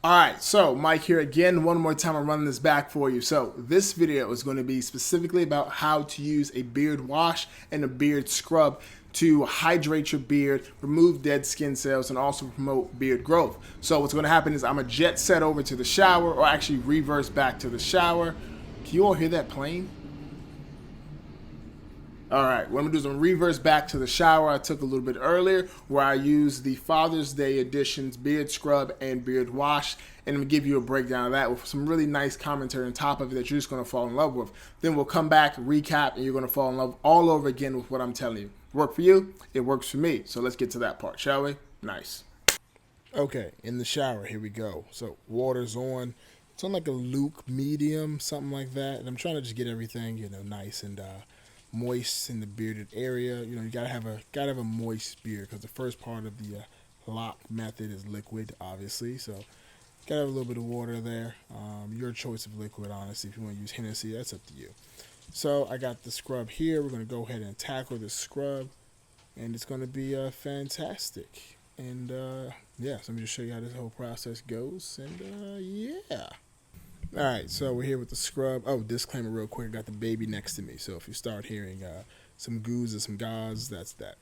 Alright, so Mike here again. One more time, I'm running this back for you. So this video is going to be specifically about how to use a beard wash and a beard scrub to hydrate your beard, remove dead skin cells, and also promote beard growth. So what's going to happen is I'm going to jet set over to the shower, or actually reverse back to the shower. Can you all hear that plane? Alright, what I'm going to do is I'm going to reverse back to the shower I took a little bit earlier, where I used the Father's Day Editions Beard Scrub and Beard Wash, and I'm going to give you a breakdown of that with some really nice commentary on top of it that you're just going to fall in love with. Then we'll come back, recap, and you're going to fall in love all over again with what I'm telling you. Work for you? It works for me. So let's get to that part, shall we? Nice. Okay, in the shower, here we go. So water's on. It's on like a luke medium, something like that. And I'm trying to just get everything, nice and moist in the bearded area. You gotta have a moist beard, because the first part of the lock method is liquid, obviously. So gotta have a little bit of water there. Your choice of liquid, honestly. If you want to use Hennessy, that's up to you. So I got the scrub here. We're gonna go ahead and tackle the scrub, and it's gonna be fantastic. And yeah, so let me just show you how this whole process goes. And yeah. Alright, so we're here with the scrub. Oh, disclaimer real quick, I got the baby next to me, so if you start hearing some goos or some gahs, that's that.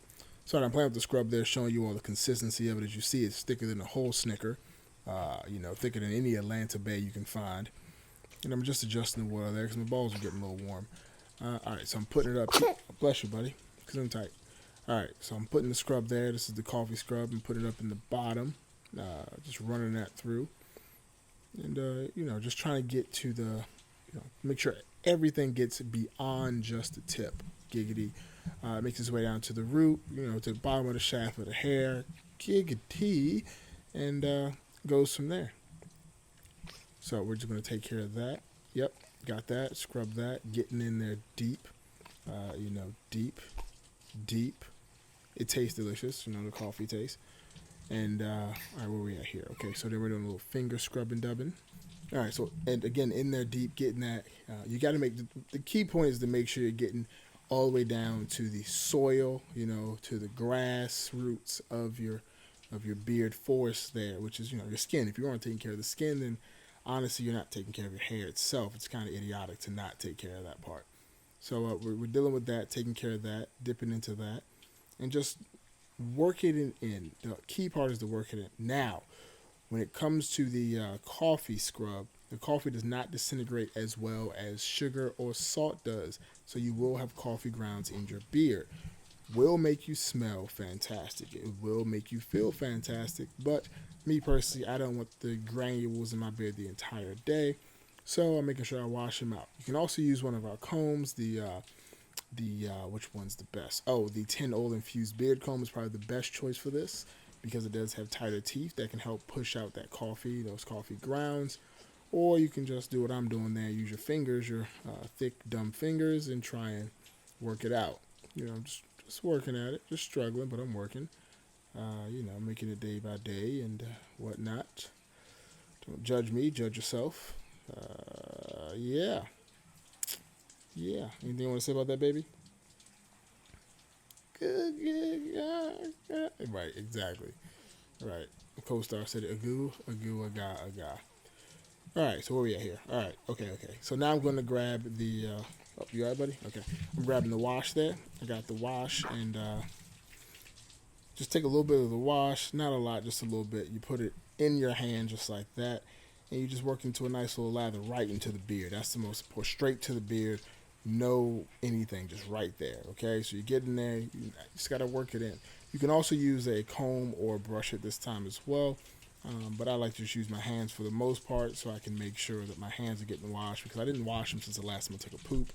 So I'm playing with the scrub there, showing you all the consistency of it. As you see, it's thicker than a whole Snicker, thicker than any Atlanta Bay you can find. And I'm just adjusting the water there because my balls are getting a little warm. Alright, so I'm putting it up. Bless you, buddy, because I'm tight. Alright, so I'm putting the scrub there. This is the coffee scrub, and putting it up in the bottom, just running that through. And, just trying to get to the, make sure everything gets beyond just the tip. Giggity. Makes its way down to the root, to the bottom of the shaft of the hair. Giggity. And goes from there. So we're just going to take care of that. Yep, got that. Scrub that. Getting in there deep. Deep. Deep. It tastes delicious, the coffee taste. And, all right, where we at here? Okay, so then we're doing a little finger scrubbing, dubbing. All right, so, and again, in there deep, getting that. You got to make, the key point is to make sure you're getting all the way down to the soil, to the grass roots of your beard forest there, which is, your skin. If you aren't taking care of the skin, then honestly, you're not taking care of your hair itself. It's kind of idiotic to not take care of that part. So we're dealing with that, taking care of that, dipping into that, and just work it in. The key part is to work it in. Now, when it comes to the coffee scrub, the coffee does not disintegrate as well as sugar or salt does. So you will have coffee grounds in your beard. Will make you smell fantastic. It will make you feel fantastic. But me personally, I don't want the granules in my beard the entire day. So I'm making sure I wash them out. You can also use one of our combs, which one's the best? Oh, the 10 oil infused beard comb is probably the best choice for this, because it does have tighter teeth that can help push out that coffee, those coffee grounds. Or you can just do what I'm doing there, use your fingers, your thick, dumb fingers, and try and work it out. Just working at it, just struggling, but I'm working. Making it day by day and whatnot. Don't judge me, judge yourself. Yeah. Yeah. Anything you want to say about that, baby? Good. Right, exactly. Right. The co-star said agoo, aga. All right, so where we at here? All right, okay. So now I'm going to grab the, you all right, buddy? Okay. I'm grabbing the wash there. I got the wash, and just take a little bit of the wash. Not a lot, just a little bit. You put it in your hand just like that, and you just work into a nice little lather right into the beard. That's the most important. Straight to the beard. No anything, just right there. Okay, so you get in there, you just got to work it in. You can also use a comb or a brush at this time as well, but I like to just use my hands for the most part, so I can make sure that my hands are getting washed, because I didn't wash them since the last time I took a poop,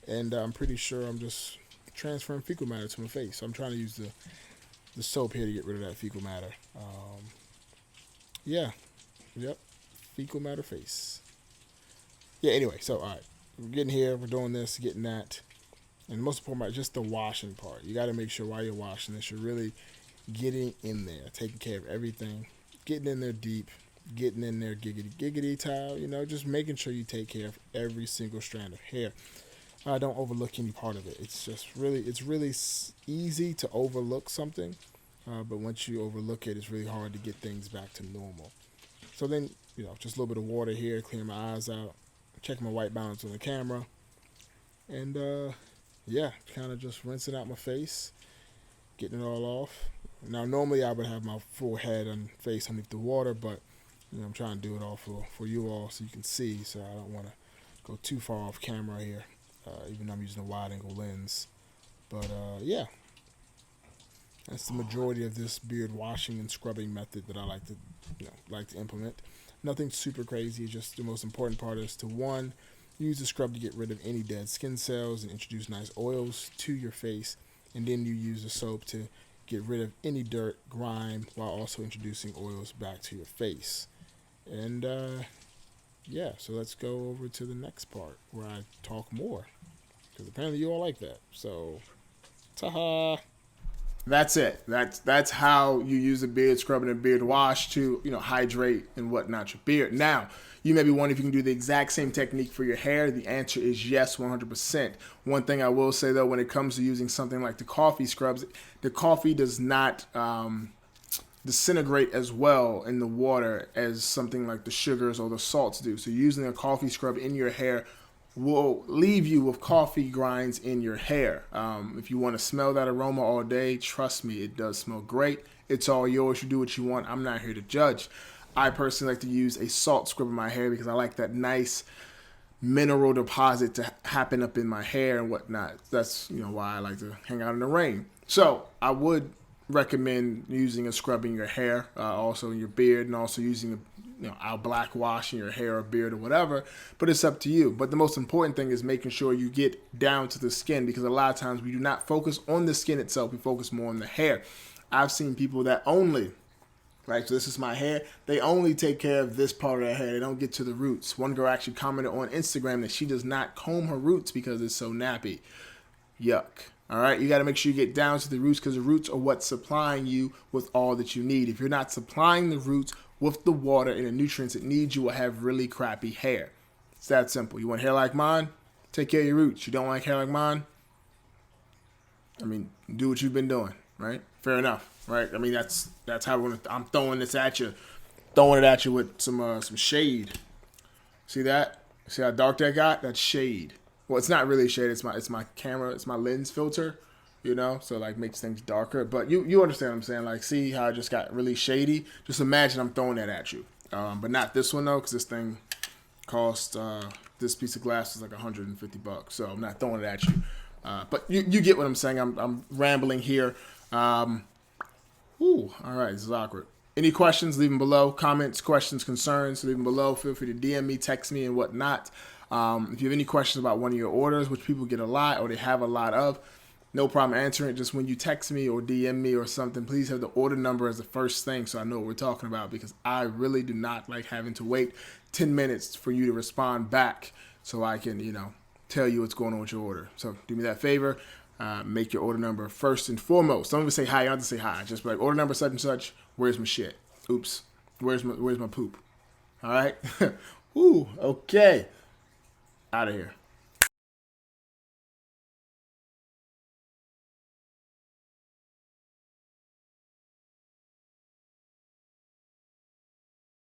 and I'm pretty sure I'm just transferring fecal matter to my face. So I'm trying to use the soap here to get rid of that fecal matter. Fecal matter face. Yeah, anyway, so all right. We're getting here, we're doing this, getting that. And the most important part, just the washing part. You got to make sure while you're washing this, you're really getting in there, taking care of everything, getting in there deep, getting in there giggity towel, just making sure you take care of every single strand of hair. Don't overlook any part of it. It's really easy to overlook something, but once you overlook it, it's really hard to get things back to normal. So then, just a little bit of water here, clearing my eyes out, check my white balance on the camera, and yeah, kind of just rinsing out my face, getting it all off. Now, normally I would have my full head and face underneath the water, but I'm trying to do it all for you all so you can see. So I don't want to go too far off camera here, even though I'm using a wide-angle lens. But yeah, that's the majority of this beard washing and scrubbing method that I like to implement. Nothing super crazy. Just the most important part is to, one, use the scrub to get rid of any dead skin cells and introduce nice oils to your face, and then you use the soap to get rid of any dirt, grime, while also introducing oils back to your face. And yeah, so let's go over to the next part where I talk more, because apparently you all like that. So, ta-ha! That's it. That's how you use a beard scrub and a beard wash to, hydrate and whatnot your beard. Now, you may be wondering if you can do the exact same technique for your hair. The answer is yes, 100%. One thing I will say, though, when it comes to using something like the coffee scrubs, the coffee does not disintegrate as well in the water as something like the sugars or the salts do. So using a coffee scrub in your hair will leave you with coffee grinds in your hair. If you want to smell that aroma all day, trust me, it does smell great. It's all yours. You do what you want. I'm not here to judge. I personally like to use a salt scrub in my hair because I like that nice mineral deposit to happen up in my hair and whatnot. That's why I like to hang out in the rain. So I would recommend using a scrub in your hair, also in your beard, and also using a black wash in your hair or beard or whatever, but it's up to you. But the most important thing is making sure you get down to the skin, because a lot of times we do not focus on the skin itself, we focus more on the hair. I've seen people that only, right, so this is my hair, they only take care of this part of their hair, they don't get to the roots. One girl actually commented on Instagram that she does not comb her roots because it's so nappy. Yuck. All right, you got to make sure you get down to the roots, because the roots are what's supplying you with all that you need. If you're not supplying the roots with the water and the nutrients it needs, you will have really crappy hair. It's that simple. You want hair like mine? Take care of your roots. You don't like hair like mine? I mean, do what you've been doing, right? Fair enough, right? I mean, that's how I'm throwing this at you, throwing it at you with some shade. See that? See how dark that got? That's shade. Well, it's not really shade. It's my camera. It's my lens filter, so like makes things darker. But you understand what I'm saying? Like, see how it just got really shady? Just imagine I'm throwing that at you. But not this one though, because this thing cost, this piece of glass is like $150. So I'm not throwing it at you. But you get what I'm saying. I'm rambling here. All right, this is awkward. Any questions, leave them below. Comments, questions, concerns, leave them below. Feel free to DM me, text me, and whatnot. If you have any questions about one of your orders, which people get a lot or they have a lot of, no problem answering it. Just when you text me or DM me or something, please have the order number as the first thing so I know what we're talking about, because I really do not like having to wait 10 minutes for you to respond back so I can, tell you what's going on with your order. So do me that favor. Make your order number first and foremost. Don't even say hi. You don't have to say hi. Just be like, order number such and such. Where's my shit? Oops. Where's my poop? All right. Okay. Out of here.